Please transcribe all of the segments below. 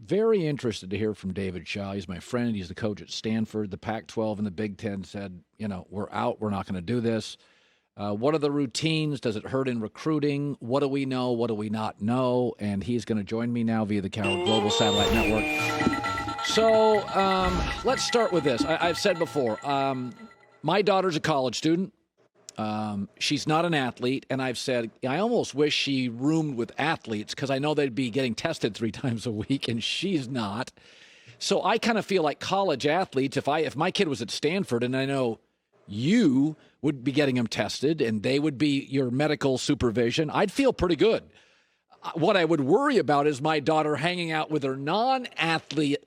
very interested to hear from David Shaw. He's my friend. He's the coach at Stanford. The Pac-12 and the Big Ten said, we're out. We're not going to do this. What are the routines? Does it hurt in recruiting? What do we know? What do we not know? And he's going to join me now via the Cowherd Global Satellite Network. So let's start with this. I've said before, my daughter's a college student. She's not an athlete, and I've said I almost wish she roomed with athletes because I know they'd be getting tested 3 times a week, and she's not. So I kind of feel like college athletes, if my kid was at Stanford and I know you would be getting them tested and they would be your medical supervision, I'd feel pretty good. What I would worry about is my daughter hanging out with her non-athlete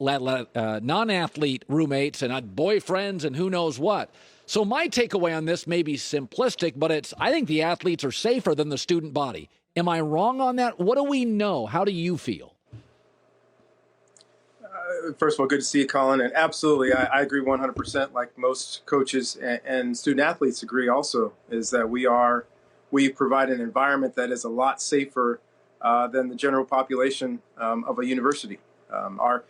roommates and boyfriends and who knows what. So my takeaway on this may be simplistic, but I think the athletes are safer than the student body. Am I wrong on that? What do we know? How do you feel? First of all, good to see you, Colin. And absolutely, I agree 100%, like most coaches and student athletes agree also, is that we provide an environment that is a lot safer than the general population of a university. Our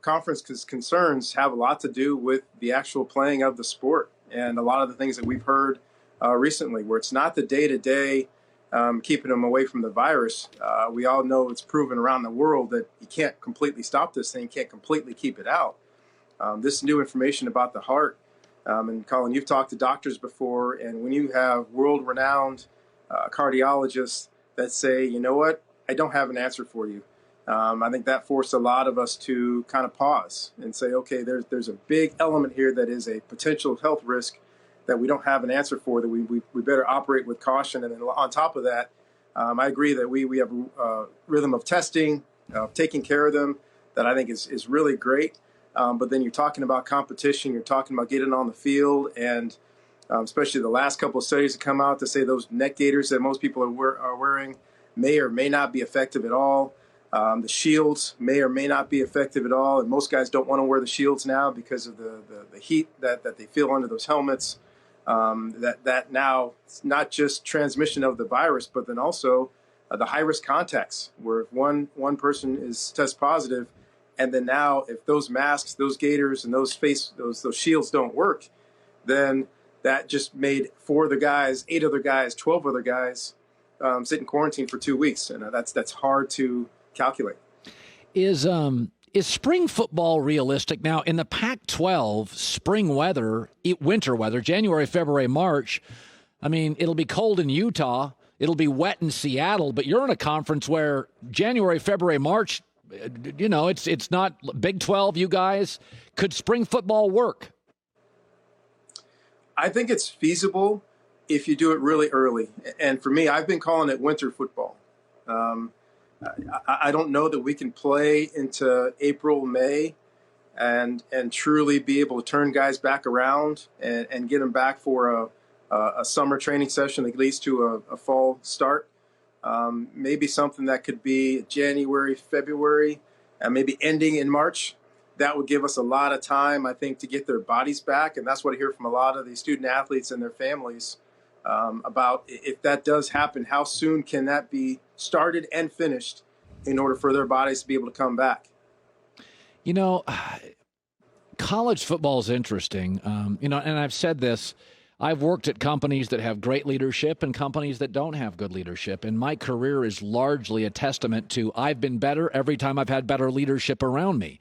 conference concerns have a lot to do with the actual playing of the sport and a lot of the things that we've heard recently, where it's not the day-to-day keeping them away from the virus. We all know it's proven around the world that you can't completely stop this thing, can't completely keep it out. This new information about the heart, and Colin, you've talked to doctors before, and when you have world-renowned cardiologists that say, you know what, I don't have an answer for you. I think that forced a lot of us to kind of pause and say, okay, there's a big element here that is a potential health risk that we don't have an answer for, that we better operate with caution. And then on top of that, I agree that we have a rhythm of testing, taking care of them, that I think is really great. But then you're talking about competition, you're talking about getting on the field, and especially the last couple of studies that come out to say those neck gaiters that most people are wearing may or may not be effective at all. The shields may or may not be effective at all, and most guys don't want to wear the shields now because of the heat that they feel under those helmets. That now it's not just transmission of the virus, but then also the high-risk contacts, where if one person is test positive, and then now if those masks, those gaiters, and those shields don't work, then that just made 4 other guys, 8 other guys, 12 other guys sit in quarantine for 2 weeks, and that's hard to calculate. Is spring football realistic? Now, in the Pac-12, winter weather, January, February, March, I mean, it'll be cold in Utah, it'll be wet in Seattle, but you're in a conference where January, February, March, it's not Big 12, you guys. Could spring football work? I think it's feasible if you do it really early. And for me, I've been calling it winter football. I don't know that we can play into April, May, and truly be able to turn guys back around and get them back for a summer training session that leads to a fall start. Maybe something that could be January, February, and maybe ending in March. That would give us a lot of time, I think, to get their bodies back. And that's what I hear from a lot of the student athletes and their families about if that does happen, how soon can that be started and finished in order for their bodies to be able to come back? College football is interesting. And I've said this, I've worked at companies that have great leadership and companies that don't have good leadership. And my career is largely a testament to I've been better every time I've had better leadership around me.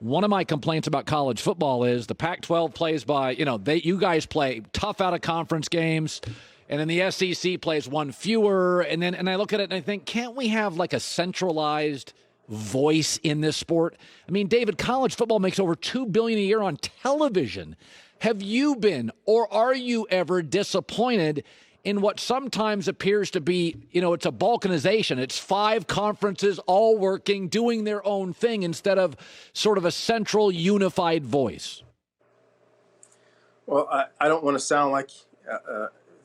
One of my complaints about college football is the Pac-12 plays by, you guys play tough out of conference games, and then the SEC plays one fewer. And I look at it and I think, can't we have like a centralized voice in this sport? I mean, David, college football makes over $2 billion a year on television. Have you been, or are you ever disappointed in what sometimes appears to be, it's a balkanization? It's 5 conferences all working, doing their own thing instead of sort of a central unified voice. Well, I don't want to sound like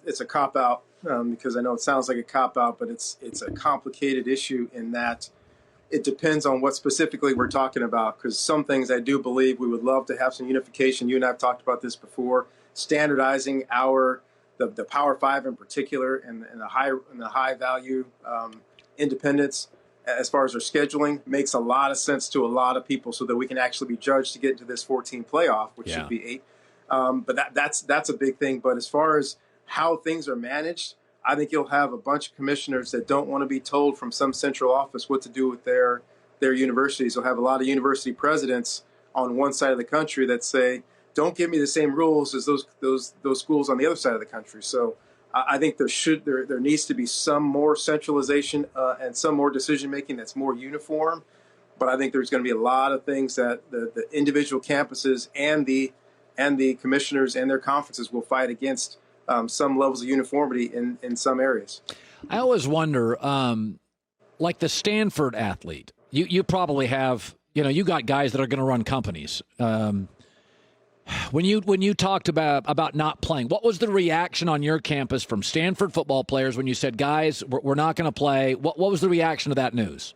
it's a cop-out because I know it sounds like a cop-out, but it's a complicated issue in that it depends on what specifically we're talking about, because some things I do believe we would love to have some unification. You and I have talked about this before, standardizing the Power 5 in particular and the high value independents. as far as our scheduling, makes a lot of sense to a lot of people so that we can actually be judged to get into this 14 playoff, which should be 8. But that's a big thing. But as far as how things are managed, I think you'll have a bunch of commissioners that don't want to be told from some central office what to do with their universities. You'll have a lot of university presidents on one side of the country that say, don't give me the same rules as those schools on the other side of the country. So I think there needs to be some more centralization and some more decision making that's more uniform. But I think there's going to be a lot of things that the individual campuses and the commissioners and their conferences will fight against some levels of uniformity in some areas. I always wonder, like the Stanford athlete, you probably have, you got guys that are going to run companies. When you talked about not playing, what was the reaction on your campus from Stanford football players when you said, guys, we're not going to play? What was the reaction to that news?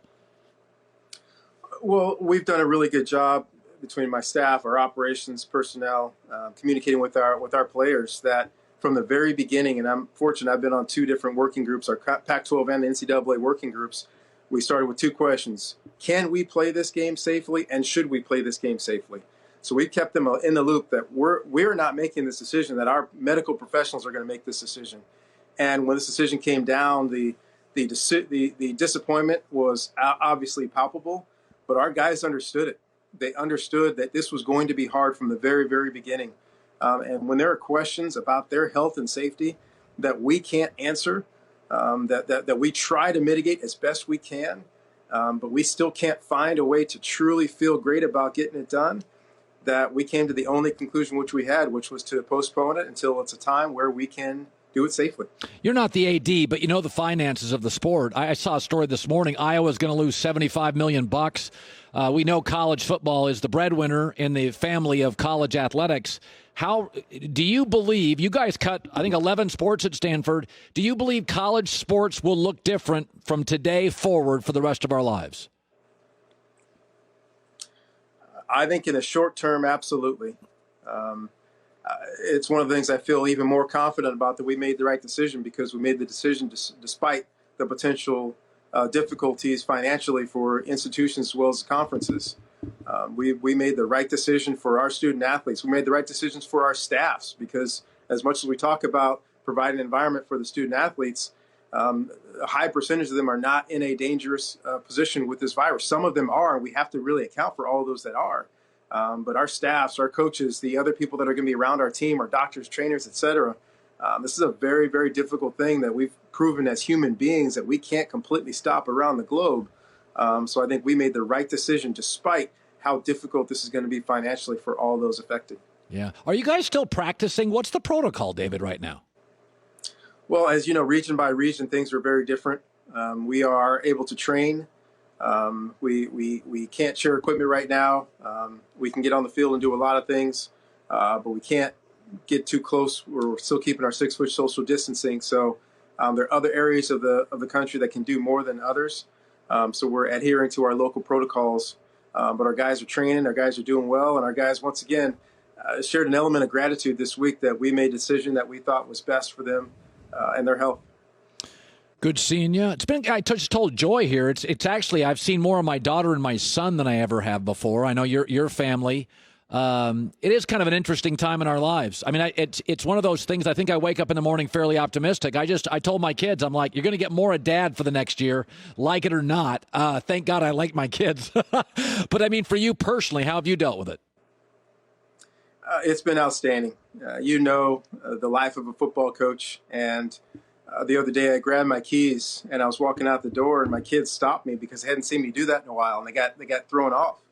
Well, we've done a really good job between my staff, our operations personnel, communicating with our players that from the very beginning, and I'm fortunate I've been on 2 different working groups, our Pac-12 and the NCAA working groups. We started with 2 questions. Can we play this game safely, and should we play this game safely? So we kept them in the loop that we're not making this decision, that our medical professionals are going to make this decision. And when this decision came down, the disappointment was obviously palpable, but our guys understood it. They understood that this was going to be hard from the very, very beginning. And when there are questions about their health and safety that we can't answer, that we try to mitigate as best we can, but we still can't find a way to truly feel great about getting it done, that we came to the only conclusion which we had, which was to postpone it until it's a time where we can do it safely. You're not the AD, but you know the finances of the sport. I saw a story this morning. Iowa's going to lose $75 million. We know college football is the breadwinner in the family of college athletics. How do you believe, you guys cut, I think, 11 sports at Stanford. Do you believe college sports will look different from today forward for the rest of our lives? I think in the short term, absolutely. It's one of the things I feel even more confident about, that we made the right decision, because we made the decision despite the potential difficulties financially for institutions as well as conferences. We made the right decision for our student athletes. We made the right decisions for our staffs, because as much as we talk about providing an environment for the student athletes, a high percentage of them are not in a dangerous position with this virus. Some of them are, and we have to really account for all of those that are. But our staffs, our coaches, the other people that are going to be around our team, our doctors, trainers, et cetera, this is a very, very difficult thing that we've proven as human beings that we can't completely stop around the globe. So I think we made the right decision despite how difficult this is going to be financially for all those affected. Yeah. Are you guys still practicing? What's the protocol, David, right now? Well, as you know, region by region, things are very different. We are able to train. We can't share equipment right now. We can get on the field and do a lot of things, but we can't get too close. We're still keeping our 6-foot social distancing. So there are other areas of the country that can do more than others. So we're adhering to our local protocols. But our guys are training, our guys are doing well, and our guys, once again, shared an element of gratitude this week that we made a decision that we thought was best for them and their health. Good seeing you. It's been, I just told Joy here, it's actually, I've seen more of my daughter and my son than I ever have before. I know your family. It is kind of an interesting time in our lives. I mean, it's one of those things. I think I wake up in the morning fairly optimistic. I told my kids, I'm like, you're going to get more of Dad for the next year, like it or not. Thank God I like my kids. But I mean, for you personally, how have you dealt with it? It's been outstanding. The life of a football coach. And the other day I grabbed my keys and I was walking out the door, and my kids stopped me because they hadn't seen me do that in a while, and they got thrown off.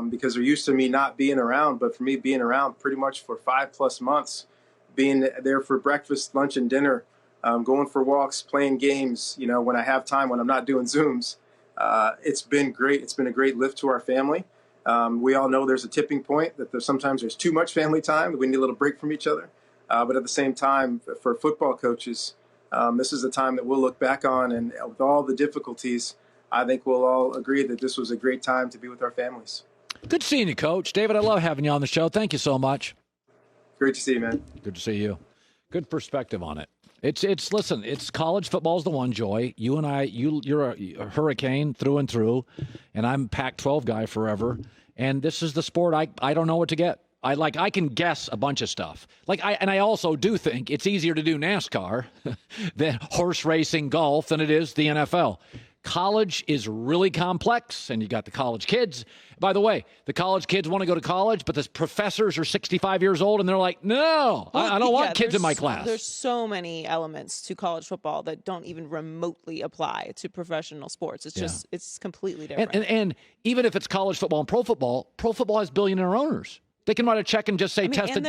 Because they're used to me not being around, but for me being around pretty much for 5+ months, being there for breakfast, lunch, and dinner, going for walks, playing games, when I have time, when I'm not doing Zooms. It's been great. It's been a great lift to our family. We all know there's a tipping point, that sometimes there's too much family time, that we need a little break from each other. But at the same time, for football coaches, this is a time that we'll look back on, and with all the difficulties, I think we'll all agree that this was a great time to be with our families. Good seeing you, Coach. David, I love having you on the show. Thank you so much. Great to see you, man. Good to see you. Good perspective on it. Listen, it's college football's the one joy. You and I, you're a Hurricane through and through, and I'm Pac-12 guy forever. And this is the sport I don't know what to get. I can guess a bunch of stuff. I also do think it's easier to do NASCAR than horse racing, golf than it is the NFL. College is really complex, and you got the college kids. By the way, the college kids want to go to college, but the professors are 65 years old, and they're like, no, I don't want kids in my class. There's so many elements to college football that don't even remotely apply to professional sports. It's just, it's completely different. And even if it's college football and pro football has billionaire owners. They can write a check and just say tested.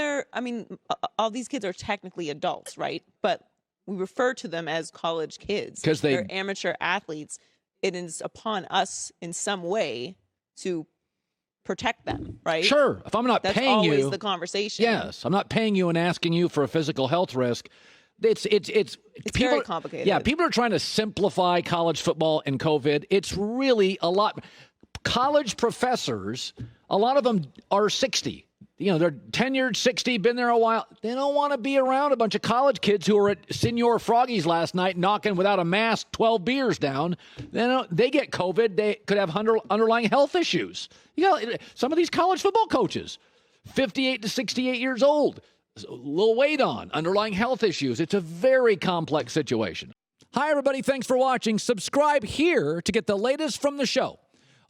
All these kids are technically adults, right? But we refer to them as college kids because they're amateur athletes. It is upon us in some way to protect them, right? Sure. If I'm not paying you, that's always the conversation. Yes, I'm not paying you and asking you for a physical health risk. It's very complicated. Yeah, people are trying to simplify college football and COVID. It's really a lot. College professors, a lot of them are 60. They're tenured, 60, been there a while. They don't want to be around a bunch of college kids who were at Senor Froggy's last night knocking without a mask 12 beers down. They get COVID. They could have underlying health issues. Some of these college football coaches, 58 to 68 years old, a little weight on, underlying health issues. It's a very complex situation. Hi, everybody. Thanks for watching. Subscribe here to get the latest from the show.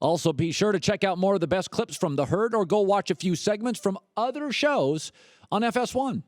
Also, be sure to check out more of the best clips from The Herd or go watch a few segments from other shows on FS1.